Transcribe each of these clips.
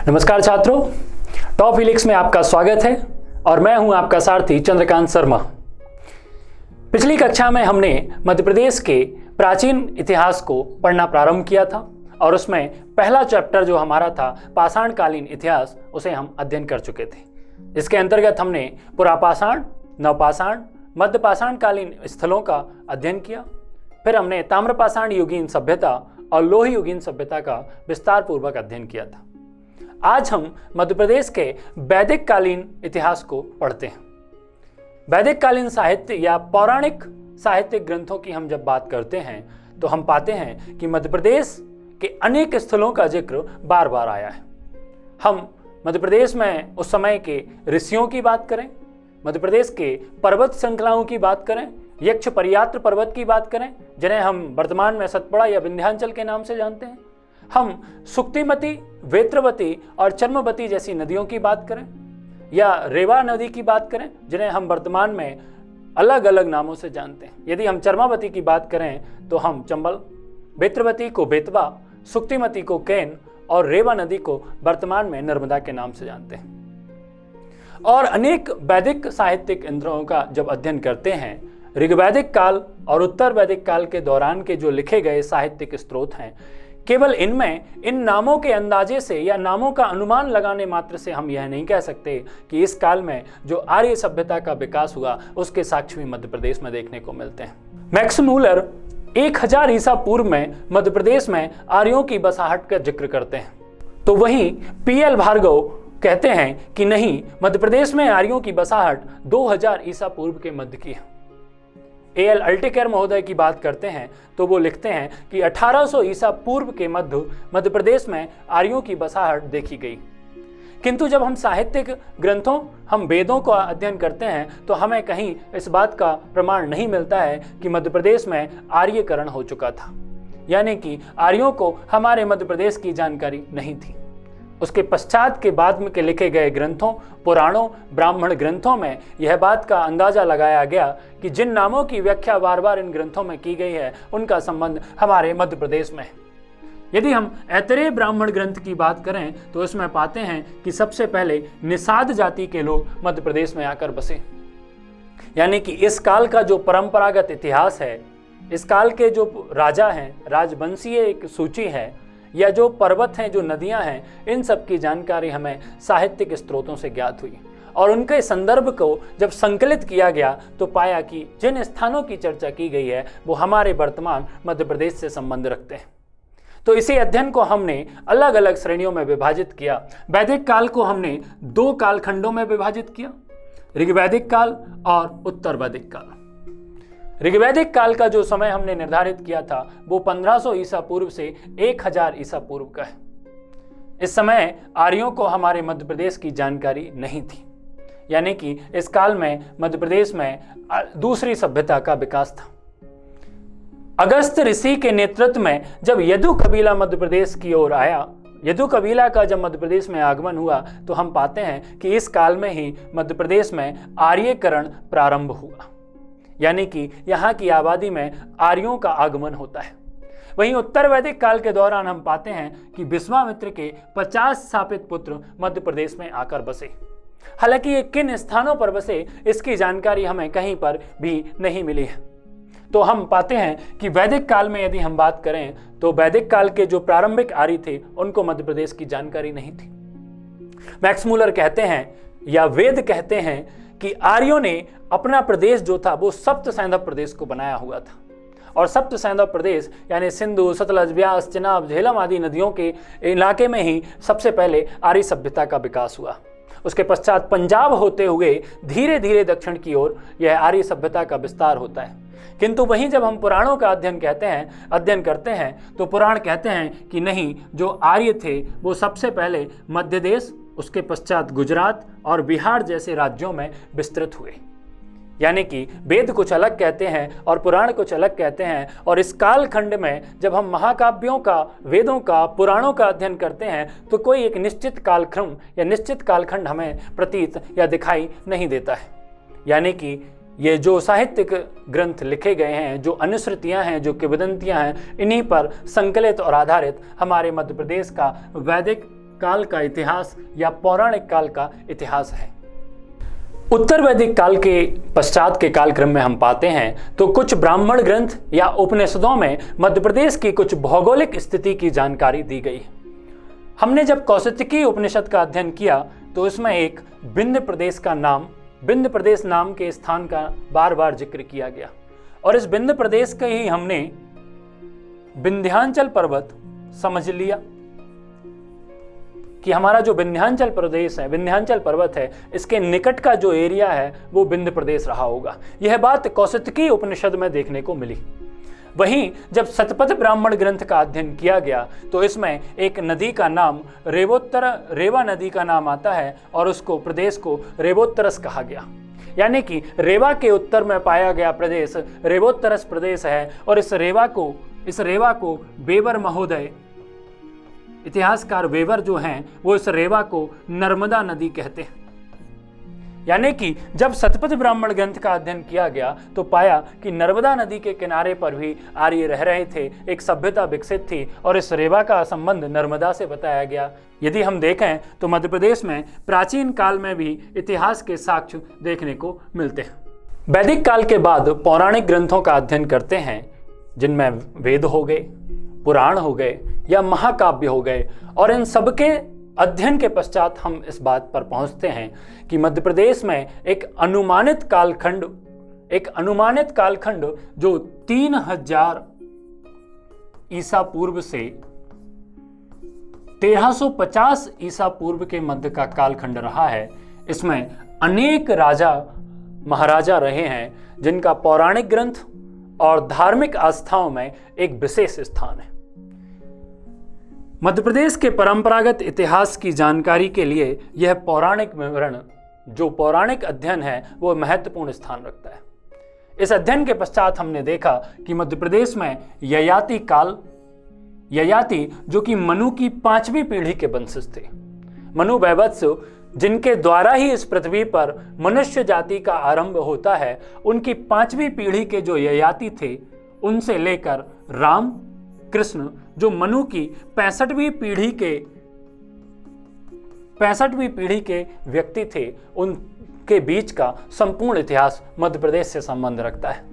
नमस्कार छात्रों, टॉप हिलिक्स में आपका स्वागत है और मैं हूं आपका सारथी चंद्रकांत शर्मा। पिछली कक्षा में हमने मध्य प्रदेश के प्राचीन इतिहास को पढ़ना प्रारंभ किया था और उसमें पहला चैप्टर जो हमारा था पाषाणकालीन इतिहास, उसे हम अध्ययन कर चुके थे। इसके अंतर्गत हमने पुरापाषाण, नवपाषाण, मध्य पाषाणकालीन स्थलों का अध्ययन किया। फिर हमने ताम्रपाषाण युगीन सभ्यता और लोह युगीन सभ्यता का विस्तार पूर्वक अध्ययन किया था। आज हम मध्य प्रदेश के वैदिक कालीन इतिहास को पढ़ते हैं। वैदिक कालीन साहित्य या पौराणिक साहित्यिक ग्रंथों की हम जब बात करते हैं तो हम पाते हैं कि मध्य प्रदेश के अनेक स्थलों का जिक्र बार बार आया है। हम मध्य प्रदेश में उस समय के ऋषियों की बात करें, मध्य प्रदेश के पर्वत श्रृंखलाओं की बात करें, यक्ष परियात्र पर्वत की बात करें जिन्हें हम वर्तमान में सतपुड़ा या विंध्याचल के नाम से जानते हैं, हम सुक्तिमती, वेत्रवती और चर्मवती जैसी नदियों की बात करें या रेवा नदी की बात करें जिन्हें हम वर्तमान में अलग अलग नामों से जानते हैं। यदि हम चर्मावती की बात करें तो हम चंबल, वेत्रवती को बेतवा, सुक्तिमती को कैन और रेवा नदी को वर्तमान में नर्मदा के नाम से जानते हैं। और अनेक वैदिक साहित्यिक इंद्रों का जब अध्ययन करते हैं, ऋग्वैदिक काल और उत्तर वैदिक काल के दौरान के जो लिखे गए साहित्यिक स्रोत हैं, केवल इनमें इन नामों के अंदाजे से या नामों का अनुमान लगाने मात्र से हम यह नहीं कह सकते कि इस काल में जो आर्य सभ्यता का विकास हुआ उसके साक्ष्य भी मध्य प्रदेश में देखने को मिलते हैं। मैक्स मूलर 1000 ईसा पूर्व में मध्य प्रदेश में आर्यों की बसाहट का जिक्र करते हैं, तो वहीं पीएल भार्गव कहते हैं कि नहीं, मध्य प्रदेश में आर्यों की बसाहट 2000 ईसा पूर्व के मध्य की है। एएल अल्टिकर महोदय की बात करते हैं तो वो लिखते हैं कि 1800 ईसा पूर्व के मध्य प्रदेश में आर्यों की बसाहट देखी गई। किंतु जब हम साहित्यिक ग्रंथों, हम वेदों का अध्ययन करते हैं तो हमें कहीं इस बात का प्रमाण नहीं मिलता है कि मध्य प्रदेश में आर्यकरण हो चुका था, यानी कि आर्यों को हमारे मध्य प्रदेश की जानकारी नहीं थी। उसके पश्चात के बाद में के लिखे गए ग्रंथों, पुराणों, ब्राह्मण ग्रंथों में यह बात का अंदाजा लगाया गया कि जिन नामों की व्याख्या बार बार इन ग्रंथों में की गई है उनका संबंध हमारे मध्य प्रदेश में है। यदि हम ऐतरेय ब्राह्मण ग्रंथ की बात करें तो इसमें पाते हैं कि सबसे पहले निषाद जाति के लोग मध्य प्रदेश में आकर बसे, यानी कि इस काल का जो परंपरागत इतिहास है, इस काल के जो राजा हैं, राजवंशीय एक सूची है या जो पर्वत हैं, जो नदियां हैं, इन सब की जानकारी हमें साहित्यिक स्रोतों से ज्ञात हुई और उनके संदर्भ को जब संकलित किया गया तो पाया कि जिन स्थानों की चर्चा की गई है वो हमारे वर्तमान मध्य प्रदेश से संबंध रखते हैं। तो इसी अध्ययन को हमने अलग अलग श्रेणियों में विभाजित किया। वैदिक काल को हमने 2 कालखंडों में विभाजित किया, ऋग्वैदिक काल और उत्तर वैदिक काल। ऋग्वैदिक काल का जो समय हमने निर्धारित किया था वो 1500 ईसा पूर्व से 1000 ईसा पूर्व का है। इस समय आर्यों को हमारे मध्य प्रदेश की जानकारी नहीं थी, यानी कि इस काल में मध्य प्रदेश में दूसरी सभ्यता का विकास था। अगस्त्य ऋषि के नेतृत्व में जब यदु कबीला मध्य प्रदेश की ओर आया, यदु कबीला का जब मध्य प्रदेश में आगमन हुआ तो हम पाते हैं कि इस काल में ही मध्य प्रदेश में आर्यकरण प्रारंभ हुआ, यानी कि यहाँ की आबादी में आर्यों का आगमन होता है। वहीं उत्तर वैदिक काल के दौरान हम पाते हैं कि विश्वामित्र के 50 स्थापित पुत्र मध्य प्रदेश में आकर बसे। हालांकि ये किन स्थानों पर बसे इसकी जानकारी हमें कहीं पर भी नहीं मिली है। तो हम पाते हैं कि वैदिक काल में यदि हम बात करें तो वैदिक काल के जो प्रारंभिक आर्य थे उनको मध्य प्रदेश की जानकारी नहीं थी। मैक्स मूलर कहते हैं या वेद कहते हैं कि आर्यों ने अपना प्रदेश जो था वो सप्त सैंधव प्रदेश को बनाया हुआ था, और सप्त सैंधव प्रदेश यानी सिंधु, सतलज, ब्यास, चिनाब, झेलम आदि नदियों के इलाके में ही सबसे पहले आर्य सभ्यता का विकास हुआ। उसके पश्चात पंजाब होते हुए धीरे धीरे दक्षिण की ओर यह आर्य सभ्यता का विस्तार होता है। किंतु वहीं जब हम पुराणों का अध्ययन करते हैं तो पुराण कहते हैं कि नहीं, जो आर्य थे वो सबसे पहले मध्य देश, उसके पश्चात गुजरात और बिहार जैसे राज्यों में विस्तृत हुए। यानी कि वेद कुछ अलग कहते हैं और पुराण कुछ अलग कहते हैं, और इस कालखंड में जब हम महाकाव्यों का, वेदों का, पुराणों का अध्ययन करते हैं तो कोई एक निश्चित कालक्रम या निश्चित कालखंड हमें प्रतीत या दिखाई नहीं देता है। यानी कि ये जो साहित्यिक ग्रंथ लिखे गए हैं, जो अनुश्रुतियाँ हैं, जो किंवदंतियाँ हैं, इन्हीं पर संकलित और आधारित हमारे मध्य प्रदेश का वैदिक काल का इतिहास या पौराणिक काल का इतिहास है। उत्तर वैदिक काल के पश्चात के कालक्रम में हम पाते हैं तो कुछ ब्राह्मण ग्रंथ या उपनिषदों में मध्य प्रदेश की कुछ भौगोलिक स्थिति की जानकारी दी गई। हमने जब कौशिकी उपनिषद का अध्ययन किया तो इसमें एक विंध्य प्रदेश नाम के स्थान का बार बार जिक्र किया गया, और इस विंध्य प्रदेश का ही हमने विंध्याचल पर्वत समझ लिया कि हमारा जो विंध्याचल प्रदेश है, विंध्याचल पर्वत है, इसके निकट का जो एरिया है वो विंध्य प्रदेश रहा होगा। यह बात कौशिकी उपनिषद में देखने को मिली। वहीं जब शतपथ ब्राह्मण ग्रंथ का अध्ययन किया गया तो इसमें एक नदी का नाम रेवा नदी का नाम आता है, और उसको प्रदेश को रेवोत्तरस कहा गया। यानी कि रेवा के उत्तर में पाया गया प्रदेश रेवोत्तरस प्रदेश है, और इस रेवा को वेबर महोदय, इतिहासकार वेबर जो हैं, वो इस रेवा को नर्मदा नदी कहते हैं। यानी कि जब शतपथ ब्राह्मण ग्रंथ का अध्ययन किया गया तो पाया कि नर्मदा नदी के किनारे पर भी आर्य रह रहे थे, एक सभ्यता विकसित थी, और इस रेवा का संबंध नर्मदा से बताया गया। यदि हम देखें तो मध्य प्रदेश में प्राचीन काल में भी इतिहास के साक्ष्य देखने को मिलते हैं। वैदिक काल के बाद पौराणिक ग्रंथों का अध्ययन करते हैं, जिनमें वेद हो गए, पुराण हो गए या महाकाव्य हो गए, और इन सबके अध्ययन के पश्चात हम इस बात पर पहुंचते हैं कि मध्य प्रदेश में एक अनुमानित कालखंड जो 3000 ईसा पूर्व से 1350 ईसा पूर्व के मध्य का कालखंड रहा है। इसमें अनेक राजा महाराजा रहे हैं जिनका पौराणिक ग्रंथ और धार्मिक आस्थाओं में एक विशेष स्थान है। मध्य प्रदेश के परंपरागत इतिहास की जानकारी के लिए यह पौराणिक विवरण, जो पौराणिक अध्ययन है, वो महत्वपूर्ण स्थान रखता है। इस अध्ययन के पश्चात हमने देखा कि मध्य प्रदेश में ययाति जो कि मनु की 5वीं पीढ़ी के वंशज थे, मनु वैवत्स, जिनके द्वारा ही इस पृथ्वी पर मनुष्य जाति का आरंभ होता है, उनकी 5वीं पीढ़ी के जो ययाति थे, उनसे लेकर राम कृष्ण जो मनु की 65वीं पीढ़ी के व्यक्ति थे, उनके बीच का संपूर्ण इतिहास मध्य प्रदेश से संबंध रखता है।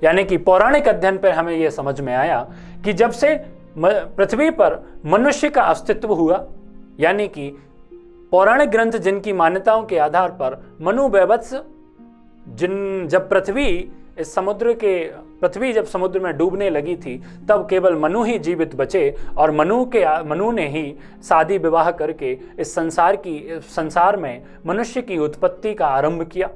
यानी कि पौराणिक अध्ययन पर हमें यह समझ में आया कि जब से पृथ्वी पर मनुष्य का अस्तित्व हुआ, यानी कि पौराणिक ग्रंथ जिनकी मान्यताओं के आधार पर मनु वैवत्स, जब पृथ्वी जब समुद्र में डूबने लगी थी, तब केवल मनु ही जीवित बचे, और मनु ने ही शादी विवाह करके इस संसार में मनुष्य की उत्पत्ति का आरंभ किया।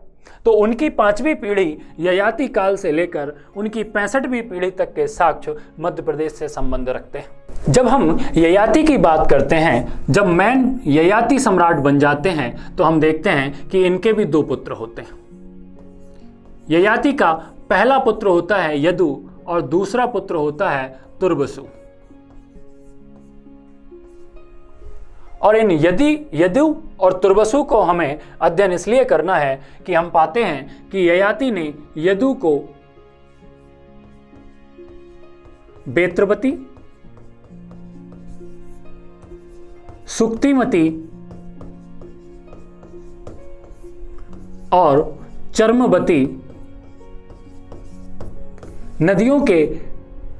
तो उनकी 5वीं पीढ़ी ययाति काल से लेकर उनकी 65वीं पीढ़ी तक के साक्ष्य मध्य प्रदेश से संबंध रखते हैं। जब हम ययाति की बात करते हैं, जब मैन ययाति सम्राट बन जाते हैं, तो हम देखते हैं कि इनके भी 2 पुत्र होते हैं। ययाति का पहला पुत्र होता है यदु और दूसरा पुत्र होता है तुर्बसु। और इन यदु और तुर्बसु को हमें अध्ययन इसलिए करना है कि हम पाते हैं कि ययाति ने यदु को बेत्रवती, सुक्तिमती और चर्मवती नदियों के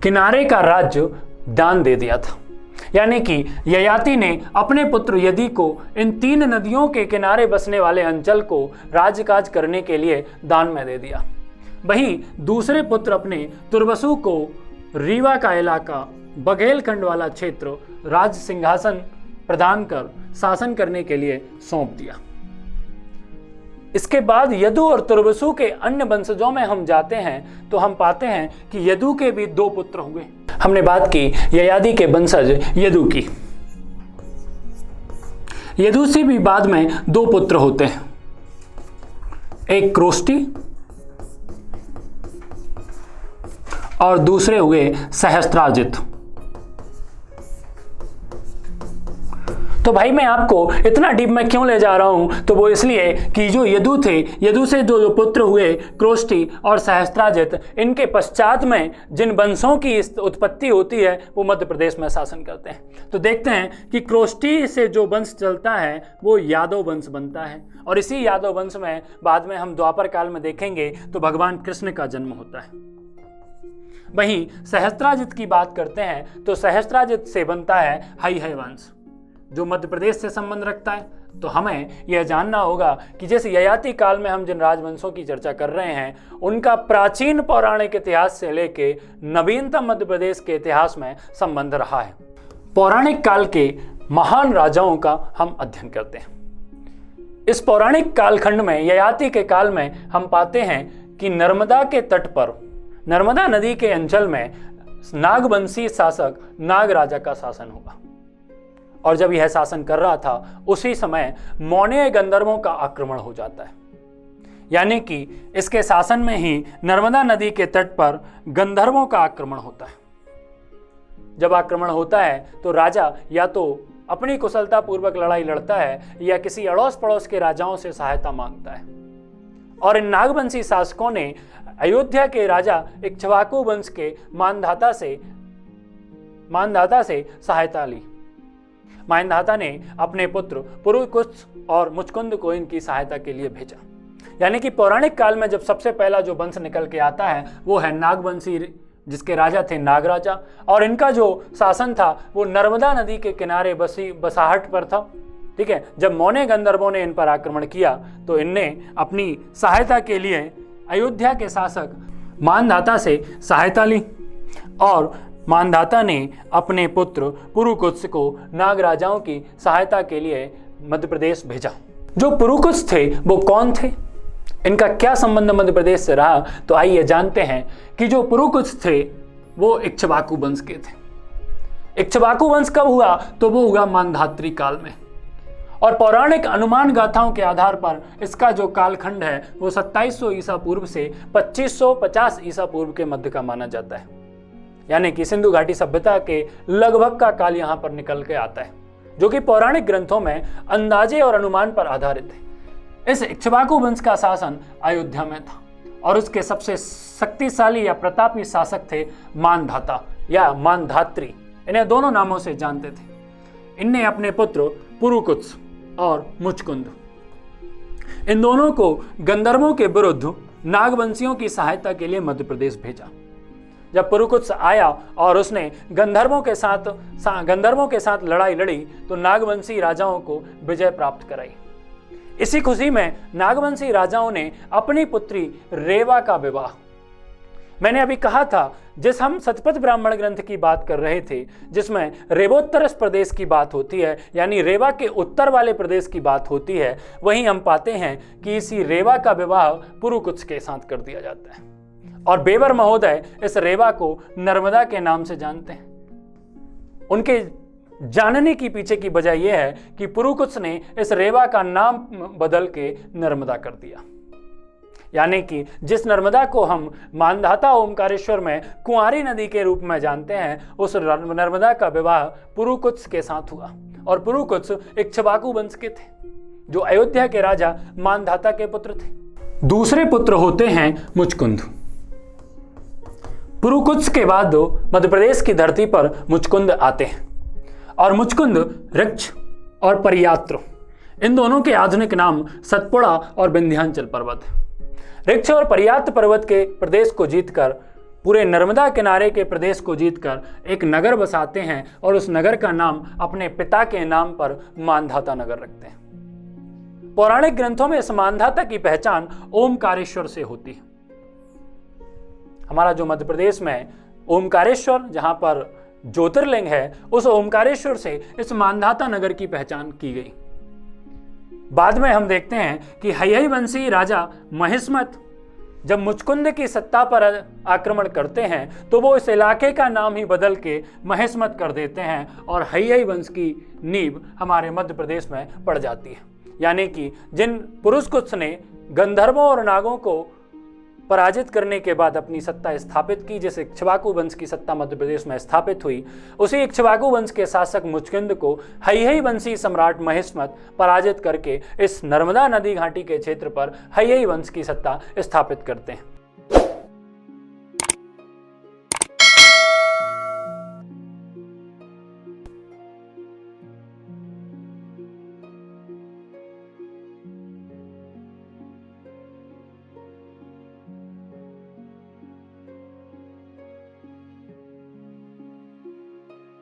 किनारे का राज्य दान दे दिया था। यानी कि ययाति ने अपने पुत्र यदि को इन 3 नदियों के किनारे बसने वाले अंचल को राजकाज करने के लिए दान में दे दिया। वहीं दूसरे पुत्र अपने तुर्बसु को रीवा का इलाका, बघेलखंड वाला क्षेत्र राज सिंहासन प्रदान कर शासन करने के लिए सौंप दिया। इसके बाद यदु और तुर्बसु के अन्य वंशजों में हम जाते हैं तो हम पाते हैं कि यदु के भी 2 पुत्र हुए। हमने बात की ययाति के वंशज यदु की। यदु से भी बाद में 2 पुत्र होते हैं, एक क्रोष्टी और दूसरे हुए सहस्त्राजित। तो भाई मैं आपको इतना डीप में क्यों ले जा रहा हूं, तो वो इसलिए कि जो यदु थे, यदु से जो पुत्र हुए क्रोष्टी और सहस्त्राजित, इनके पश्चात में जिन वंशों की उत्पत्ति होती है वो मध्य प्रदेश में शासन करते हैं। तो देखते हैं कि क्रोष्टी से जो वंश चलता है वो यादव वंश बनता है, और इसी यादव वंश में बाद में हम द्वापर काल में देखेंगे तो भगवान कृष्ण का जन्म होता है। वहीं सहस्त्राजित की बात करते हैं तो सहस्त्राजित से बनता है हई वंश, जो मध्य प्रदेश से संबंध रखता है। तो हमें यह जानना होगा कि जैसे ययाति काल में हम जिन राजवंशों की चर्चा कर रहे हैं उनका प्राचीन पौराणिक इतिहास से लेके नवीनतम मध्य प्रदेश के इतिहास में संबंध रहा है। पौराणिक काल के महान राजाओं का हम अध्ययन करते हैं। इस पौराणिक कालखंड में ययाति के काल में हम पाते हैं कि नर्मदा के तट पर, नर्मदा नदी के अंचल में नागवंशी शासक नाग राजा का शासन हुआ, और जब यह शासन कर रहा था उसी समय मौर्य गंधर्वों का आक्रमण हो जाता है। यानी कि इसके शासन में ही नर्मदा नदी के तट पर गंधर्वों का आक्रमण होता है। जब आक्रमण होता है तो राजा या तो अपनी कुशलता पूर्वक लड़ाई लड़ता है या किसी अड़ोस पड़ोस के राजाओं से सहायता मांगता है, और इन नागवंशी शासकों ने अयोध्या के राजा इक्ष्वाकु वंश के मानधाता से सहायता ली। मानधाता ने अपने पुत्र पुरुकुत्स और मुचकुंद को इनकी सहायता के लिए भेजा। यानी कि पौराणिक काल में जब सबसे पहला जो वंश निकल के आता है वो है नागवंशी, जिसके राजा थे नागराजा, और इनका जो शासन था वो नर्मदा नदी के किनारे बसाहट पर था। ठीक है, जब मौर्य गंधर्वों ने इन पर आक्रमण किया तो इनने अपनी सहायता के लिए अयोध्या के शासक मानधाता से सहायता ली, और मानधाता ने अपने पुत्र पुरुकुत्स को नागराजाओं की सहायता के लिए मध्य प्रदेश भेजा। जो पुरुकुत्स थे वो कौन थे, इनका क्या संबंध मध्य प्रदेश से रहा, तो आइए जानते हैं कि जो पुरुकुत्स थे वो इक्ष्वाकु वंश के थे। इक्ष्वाकु वंश कब हुआ, तो वो हुआ मानधात्री काल में, और पौराणिक अनुमान गाथाओं के आधार पर इसका जो कालखंड है वो 2700 ईसा पूर्व से 2550 ईसा पूर्व के मध्य का माना जाता है। यानी कि सिंधु घाटी सभ्यता के लगभग का काल यहाँ पर निकल के आता है, जो कि पौराणिक ग्रंथों में अंदाजे और अनुमान पर आधारित है। इस इक्ष्वाकु वंश का शासन अयोध्या में था, और उसके सबसे शक्तिशाली या प्रतापी शासक थे मानधाता या मानधात्री, इन्हें दोनों नामों से जानते थे। इनने अपने पुत्र पुरुकुत्स और मुचकुंद, इन दोनों को गंधर्वों के विरुद्ध नागवंशियों की सहायता के लिए मध्य प्रदेश भेजा। जब पुरुकुत्स आया और उसने गंधर्वों के साथ लड़ाई लड़ी तो नागवंशी राजाओं को विजय प्राप्त कराई। इसी खुशी में नागवंशी राजाओं ने अपनी पुत्री रेवा का विवाह, मैंने अभी कहा था जिस हम सतपथ ब्राह्मण ग्रंथ की बात कर रहे थे जिसमें रेवोत्तर प्रदेश की बात होती है, यानी रेवा के उत्तर वाले प्रदेश की बात होती है, वहीं हम पाते हैं कि इसी रेवा का विवाह पुरुकुत्स के साथ कर दिया जाता है। और बेवर महोदय इस रेवा को नर्मदा के नाम से जानते हैं। उनके जानने की पीछे की वजह यह है कि पुरुकुत्स ने इस रेवा का नाम बदल के नर्मदा कर दिया। यानी कि जिस नर्मदा को हम मानधाता ओमकारेश्वर में कुंवारी नदी के रूप में जानते हैं, उस नर्मदा का विवाह पुरुकुत्स के साथ हुआ, और पुरुकुत्स इक्ष्वाकु वंश के थे जो अयोध्या के राजा मानधाता के पुत्र थे। दूसरे पुत्र होते हैं मुचकुंद। पुरुकुत्स के बाद मध्य प्रदेश की धरती पर मुचकुंद आते हैं, और मुचकुंद ऋक्ष और परियात्र, इन दोनों के आधुनिक नाम सतपुड़ा और विंध्याचल पर्वत है। ऋक्ष और परियात्र पर्वत के प्रदेश को जीतकर, पूरे नर्मदा किनारे के प्रदेश को जीतकर एक नगर बसाते हैं, और उस नगर का नाम अपने पिता के नाम पर मानधाता नगर रखते हैं। पौराणिक ग्रंथों में इस मानधाता की पहचान ओमकारेश्वर से होती है। हमारा जो मध्य प्रदेश में ओमकारेश्वर, जहां पर ज्योतिर्लिंग है, उस ओमकारेश्वर से इस मानधाता नगर की पहचान की गई। बाद में हम देखते हैं कि हई वंशी राजा महिष्मत जब मुचकुंद की सत्ता पर आक्रमण करते हैं तो वो इस इलाके का नाम ही बदल के महिष्मत कर देते हैं, और हई वंश की नींव हमारे मध्य प्रदेश में पड़ जाती है। यानी कि जिन पुरुकुत्स ने गंधर्वों और नागों को पराजित करने के बाद अपनी सत्ता स्थापित की। जिस इक्ष्वाकु वंश की सत्ता मध्य प्रदेश में स्थापित हुई, उसी इक्ष्वाकु वंश के शासक मुचकिंद को हैहई वंशी सम्राट महिष्मत पराजित करके इस नर्मदा नदी घाटी के क्षेत्र पर हैहई वंश की सत्ता स्थापित करते हैं।